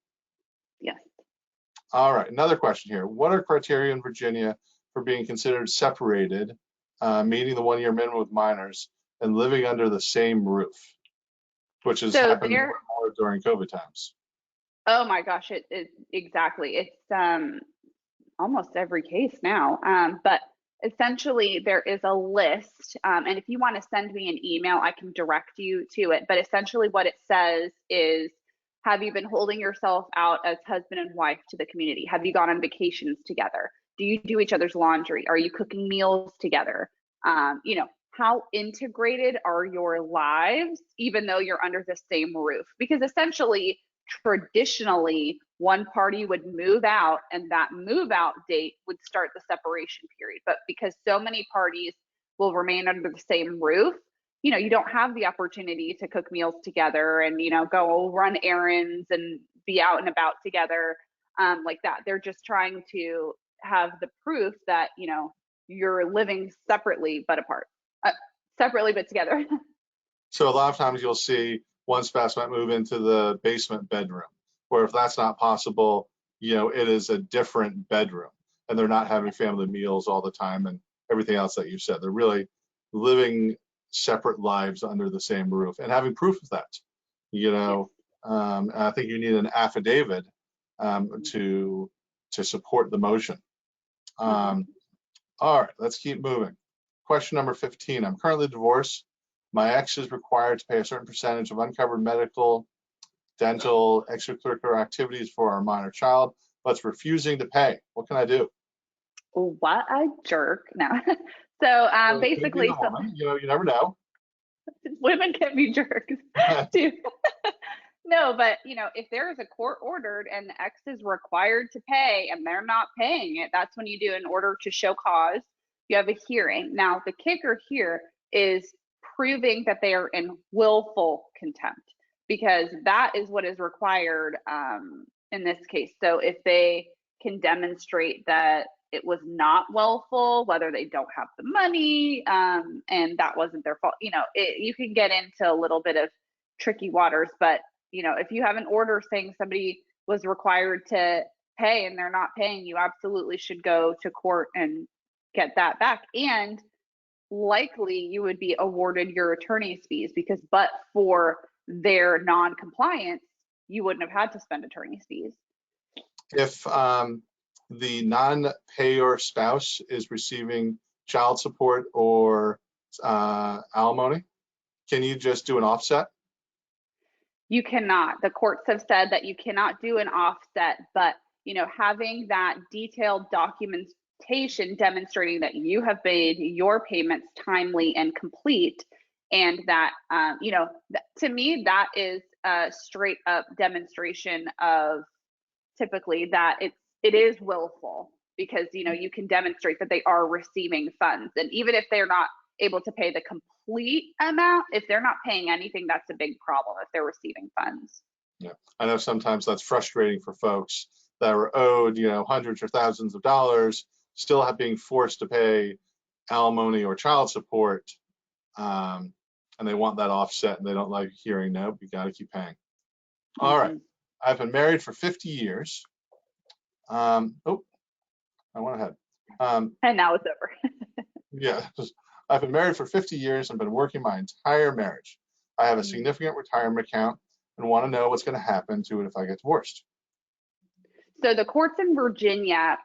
Yes. All right, another question here. What are criteria in Virginia for being considered separated, meeting the 1-year minimum with minors, and living under the same roof, which has happened more and more during COVID times? Oh my gosh, exactly. It's almost every case now. But essentially there is a list, and if you want to send me an email, I can direct you to it. But essentially what it says is, have you been holding yourself out as husband and wife to the community? Have you gone on vacations together? Do you do each other's laundry? Are you cooking meals together? You know, how integrated are your lives, even though you're under the same roof? Because essentially, traditionally, one party would move out, and that move out date would start the separation period. But because so many parties will remain under the same roof, you know, you don't have the opportunity to cook meals together and, you know, go run errands and be out and about together like that. They're just trying to have the proof that, you know, you're living separately but apart, separately but together. So a lot of times you'll see one spouse might move into the basement bedroom, or if that's not possible, you know, it is a different bedroom, and they're not having family meals all the time and everything else that you said. They're really living separate lives under the same roof and having proof of that. You know, I think you need an affidavit to support the motion. All right, let's keep moving. Question number 15. I'm currently divorced. My ex is required to pay a certain percentage of uncovered medical, dental, extracurricular activities for our minor child, but's refusing to pay. What can I do? What a jerk. No. So basically, you know, you never know. Women can be jerks too. No, but you know, if there is a court ordered and the ex is required to pay and they're not paying it, that's when you do an order to show cause. You have a hearing. Now, the kicker here is proving that they are in willful contempt, because that is what is required in this case. So if they can demonstrate that it was not willful, whether they don't have the money, and that wasn't their fault. You can get into a little bit of tricky waters, but if you have an order saying somebody was required to pay and they're not paying, you absolutely should go to court and get that back. And likely you would be awarded your attorney's fees, because but for their non-compliance, you wouldn't have had to spend attorney's fees. If the non-payer spouse is receiving child support or alimony, can you just do an offset? You cannot. The courts have said that you cannot do an offset, but having that detailed documentation demonstrating that you have made your payments timely and complete, and that to me, that is a straight up demonstration of typically that it is willful, because you can demonstrate that they are receiving funds. And even if they're not able to pay the complete amount, if they're not paying anything, that's a big problem if they're receiving funds. Yeah, I know sometimes that's frustrating for folks that are owed hundreds or thousands of dollars, still being forced to pay alimony or child support, and they want that offset, and they don't like hearing, no, you got to keep paying. All right, I've been married for 50 years. I went ahead. And now it's over. Yeah, I've been married for 50 years and been working my entire marriage. I have a significant retirement account and want to know what's going to happen to it if I get divorced. So the courts in Virginia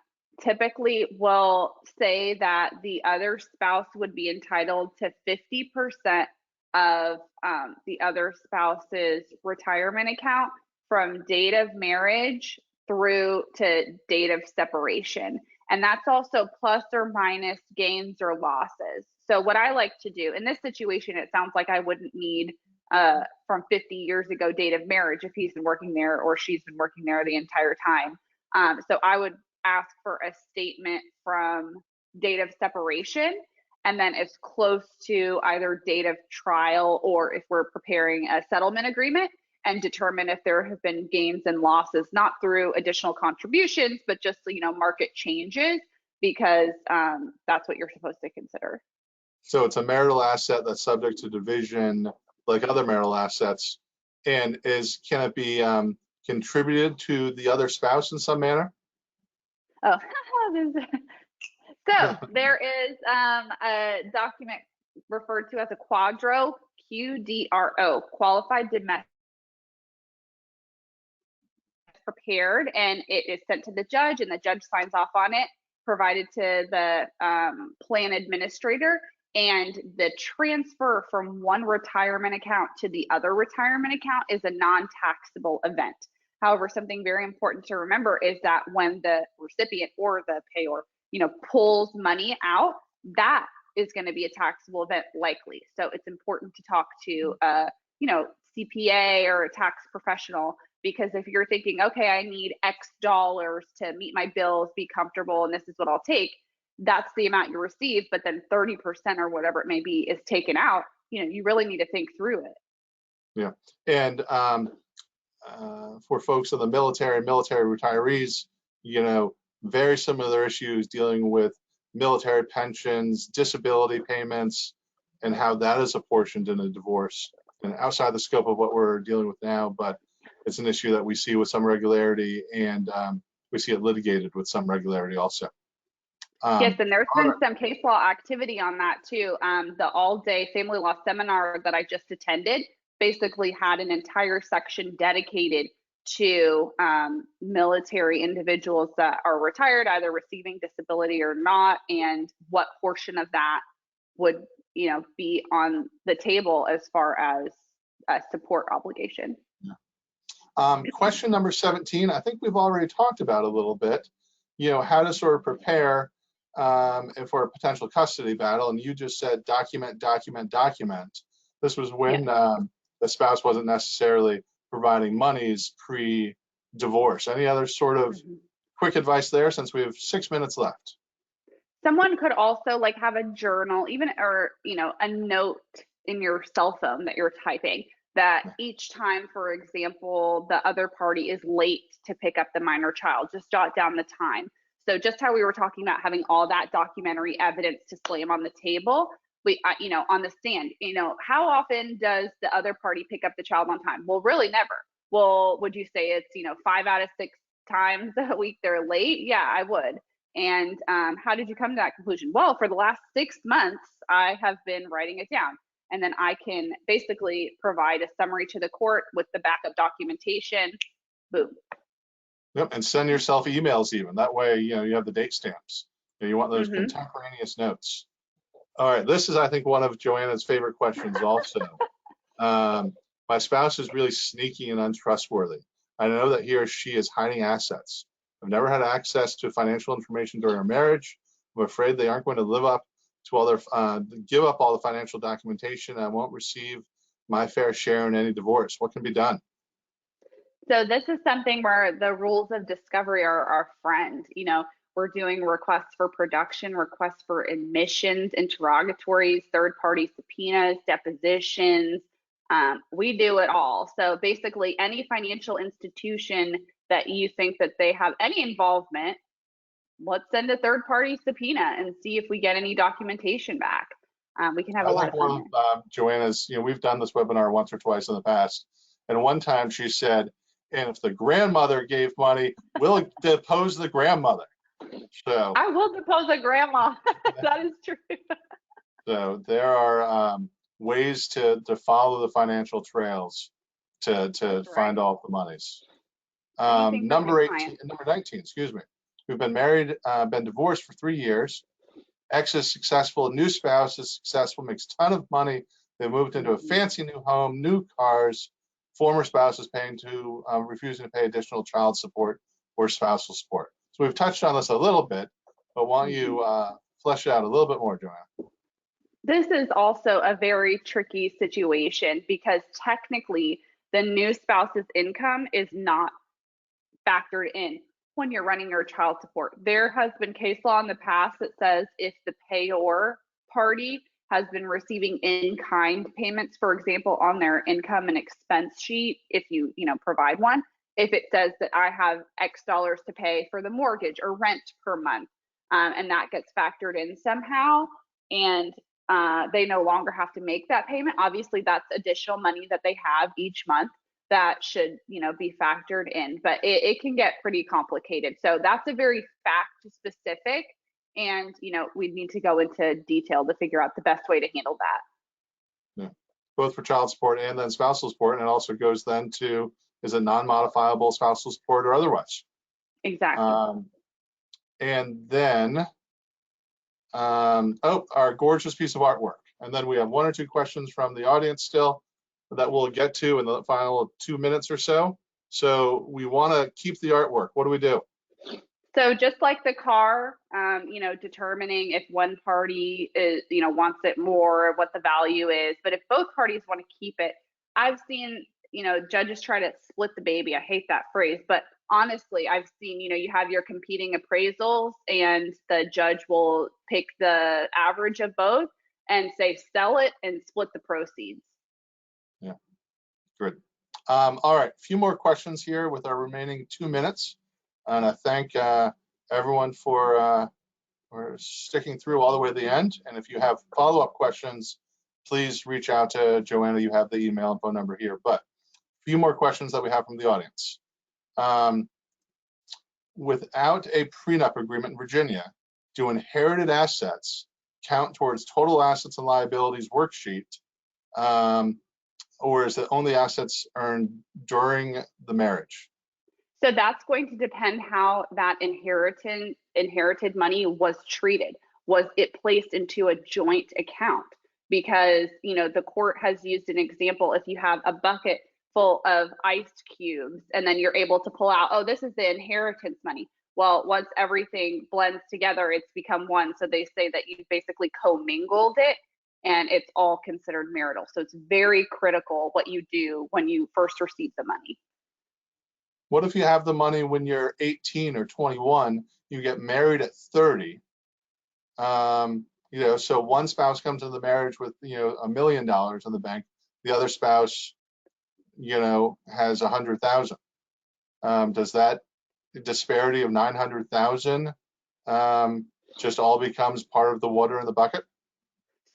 typically will say that the other spouse would be entitled to 50% of the other spouse's retirement account from date of marriage through to date of separation. And that's also plus or minus gains or losses. So what I like to do in this situation, it sounds like I wouldn't need from 50 years ago date of marriage if he's been working there or she's been working there the entire time. So I would ask for a statement from date of separation, and then as close to either date of trial, or if we're preparing a settlement agreement, and determine if there have been gains and losses, not through additional contributions, but just market changes, because that's what you're supposed to consider. So it's a marital asset that's subject to division like other marital assets, and can it be contributed to the other spouse in some manner? Oh, so there is a document referred to as a quadro, QDRO, qualified domestic, prepared, and it is sent to the judge, and the judge signs off on it, provided to the plan administrator, and the transfer from one retirement account to the other retirement account is a non-taxable event. However, something very important to remember is that when the recipient or the payor, pulls money out, that is going to be a taxable event likely. So it's important to talk to CPA or a tax professional, because if you're thinking, okay, I need X dollars to meet my bills, be comfortable, and this is what I'll take, that's the amount you receive, but then 30% or whatever it may be is taken out, you really need to think through it. Yeah, and for folks in the military retirees, very similar issues dealing with military pensions, disability payments, and how that is apportioned in a divorce, and outside the scope of what we're dealing with now, but it's an issue that we see with some regularity, and we see it litigated with some regularity also. Yes, and there's been some case law activity on that too. The all-day family law seminar that I just attended basically had an entire section dedicated to military individuals that are retired, either receiving disability or not, and what portion of that would be on the table as far as a support obligation. Question number 17, I think we've already talked about a little bit, how to sort of prepare for a potential custody battle, and you just said document. This was when the spouse wasn't necessarily providing monies pre-divorce. Any other sort of quick advice there, since we have 6 minutes left? Someone could also have a journal, or a note in your cell phone that you're typing, that each time, for example, the other party is late to pick up the minor child, just jot down the time. So just how we were talking about having all that documentary evidence to slam on the table, we, on the stand, how often does the other party pick up the child on time? Well, really never. Well, would you say it's, 5 out of 6 times a week they're late? Yeah, I would. And how did you come to that conclusion? Well, for the last 6 months, I have been writing it down. And then I can basically provide a summary to the court with the backup documentation. Boom. Yep, and send yourself emails even. That way, you have the date stamps. You want those contemporaneous notes. All right, this is, I think, one of Joanna's favorite questions also. My spouse is really sneaky and untrustworthy. I know that he or she is hiding assets. I've never had access to financial information during our marriage. I'm afraid they aren't going to live up to all their, give up all the financial documentation. I won't receive my fair share in any divorce. What can be done? So this is something where the rules of discovery are our friend. We're doing requests for production, requests for admissions, interrogatories, third-party subpoenas, depositions. We do it all. So basically, any financial institution that you think that they have any involvement, let's send a third-party subpoena and see if we get any documentation back. We can have a lot of fun. Joanna's, we've done this webinar once or twice in the past, and one time she said, and if the grandmother gave money, we'll depose the grandmother. So I will depose a grandma. That is true. So there are ways to follow the financial trails to find all the monies. Number 19, excuse me. We've been married, been divorced for 3 years. Ex is successful, new spouse is successful, makes a ton of money. They moved into a fancy new home, new cars. Former spouse is refusing to pay additional child support or spousal support. So we've touched on this a little bit, but why don't you flesh it out a little bit more, Joanna? This is also a very tricky situation because technically the new spouse's income is not factored in when you're running your child support. There has been case law in the past that says if the payor party has been receiving in-kind payments, for example, on their income and expense sheet, if you provide one, if it says that I have X dollars to pay for the mortgage or rent per month, and that gets factored in somehow, and they no longer have to make that payment. Obviously, that's additional money that they have each month that should, be factored in, but it can get pretty complicated. So that's a very fact specific, and, we'd need to go into detail to figure out the best way to handle that. Yeah, both for child support and then spousal support, and it also goes then to, is it non-modifiable spousal support or otherwise? Exactly. And then, our gorgeous piece of artwork. And then we have 1 or 2 questions from the audience still that we'll get to in the final 2 minutes or so. So we want to keep the artwork. What do we do? So just like the car, determining if one party is, wants it more, what the value is, but if both parties want to keep it, I've seen, judges try to split the baby. I hate that phrase, but honestly, I've seen, you have your competing appraisals and the judge will pick the average of both and say, sell it and split the proceeds. Yeah, good. All right, a few more questions here with our remaining 2 minutes. And I thank everyone for sticking through all the way to the end. And if you have follow-up questions, please reach out to Joanna. You have the email and phone number here. But a few more questions that we have from the audience. Without a prenup agreement in Virginia, do inherited assets count towards total assets and liabilities worksheet? Or is it only assets earned during the marriage? So that's going to depend how that inherited money was treated. Was it placed into a joint account? Because, the court has used an example. If you have a bucket full of ice cubes and then you're able to pull out, oh, this is the inheritance money. Well, once everything blends together, it's become one. So they say that you basically commingled it and it's all considered marital. So it's very critical what you do when you first receive the money. What if you have the money when you're 18 or 21, you get married at 30? So one spouse comes into the marriage with, $1 million in the bank. The other spouse, has 100,000. Does that disparity of 900,000 just all becomes part of the water in the bucket?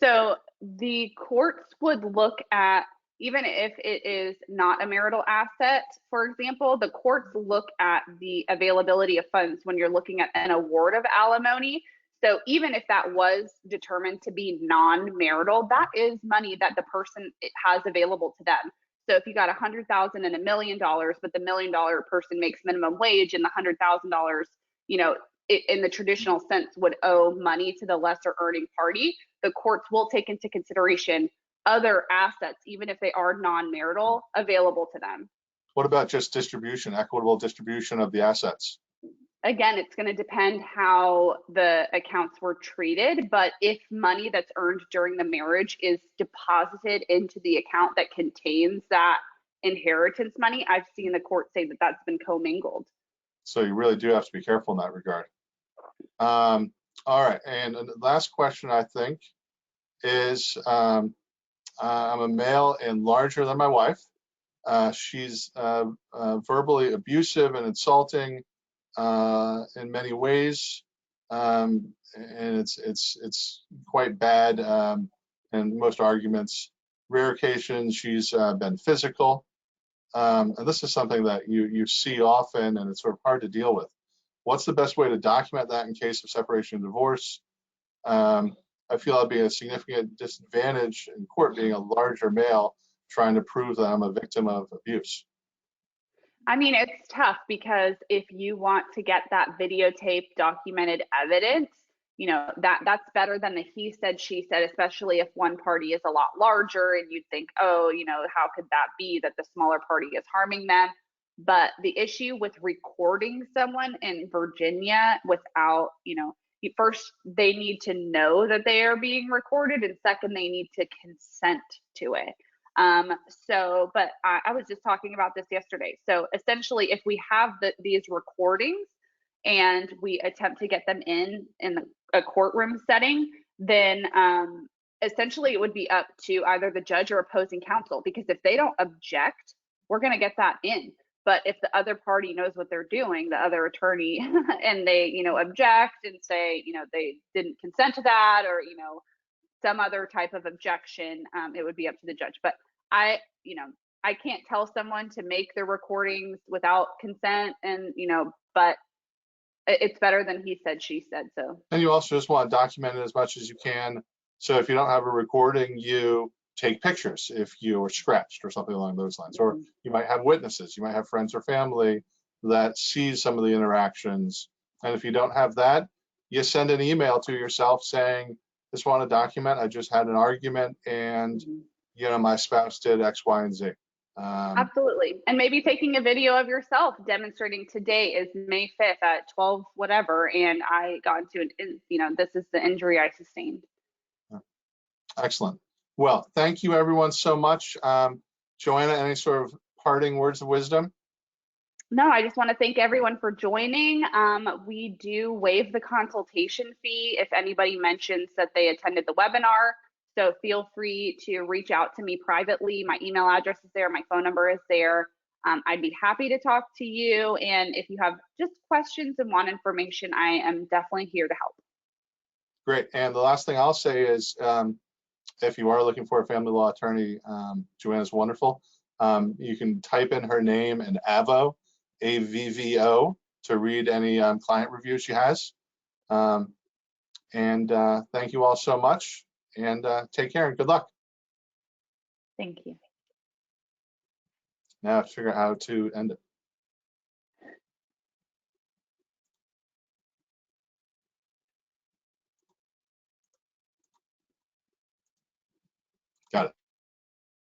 So the courts would look at, even if it is not a marital asset, for example, the courts look at the availability of funds when you're looking at an award of alimony. So even if that was determined to be non-marital, that is money that the person has available to them. So if you got $100,000 and $1 million, but the $1 million person makes minimum wage, and the $100,000, you know, in the traditional sense would owe money to the lesser earning party, the courts will take into consideration other assets, even if they are non-marital, available to them. What about just distribution, equitable distribution of the assets? Again, it's going to depend how the accounts were treated, but if money that's earned during the marriage is deposited into the account that contains that inheritance money, I've seen the court say that that's been commingled. So you really do have to be careful in that regard. All right, and the last question, I think, is I'm a male and larger than my wife. She's verbally abusive and insulting in many ways, and it's quite bad in most arguments. Rare occasions she's been physical, and this is something that you see often, and it's sort of hard to deal with. What's the best way to document that in case of separation and divorce? I feel I'd be at a significant disadvantage in court being a larger male trying to prove that I'm a victim of abuse. I mean, it's tough because if you want to get that videotape documented evidence, you know, that's better than the he said, she said, especially if one party is a lot larger and you'd think, oh, you know, how could that be that the smaller party is harming them? But the issue with recording someone in Virginia without, you know, first they need to know that they are being recorded, and second, they need to consent to it. But I was just talking about this yesterday. So essentially, if we have these recordings and we attempt to get them in a courtroom setting, then essentially it would be up to either the judge or opposing counsel, because if they don't object, we're going to get that in. But if the other party knows what they're doing, the other attorney, and they, you know, object and say, you know, they didn't consent to that, or, you know, some other type of objection, it would be up to the judge. But I can't tell someone to make the recordings without consent, and, you know, but it's better than he said, she said. So. And you also just want to document it as much as you can. So if you don't have a recording, you take pictures if you were scratched or something along those lines. Or you might have witnesses, you might have friends or family that sees some of the interactions. And if you don't have that, you send an email to yourself saying, just want to document, I just had an argument and you know, my spouse did X, Y, and Z. Absolutely. And maybe taking a video of yourself demonstrating today is May 5th at 12 whatever, and I got into you know, this is the injury I sustained. Excellent. Well, thank you everyone so much. Joanna, any sort of parting words of wisdom? No, I just want to thank everyone for joining. We do waive the consultation fee if anybody mentions that they attended the webinar. So feel free to reach out to me privately. My email address is there. My phone number is there. I'd be happy to talk to you. And if you have just questions and want information, I am definitely here to help. Great. And the last thing I'll say is, if you are looking for a family law attorney, Joanna's wonderful. You can type in her name and AVO, AVVO, to read any client reviews she has. And thank you all so much, and take care and good luck. Thank you. Now I have to figure out how to end it. Got it.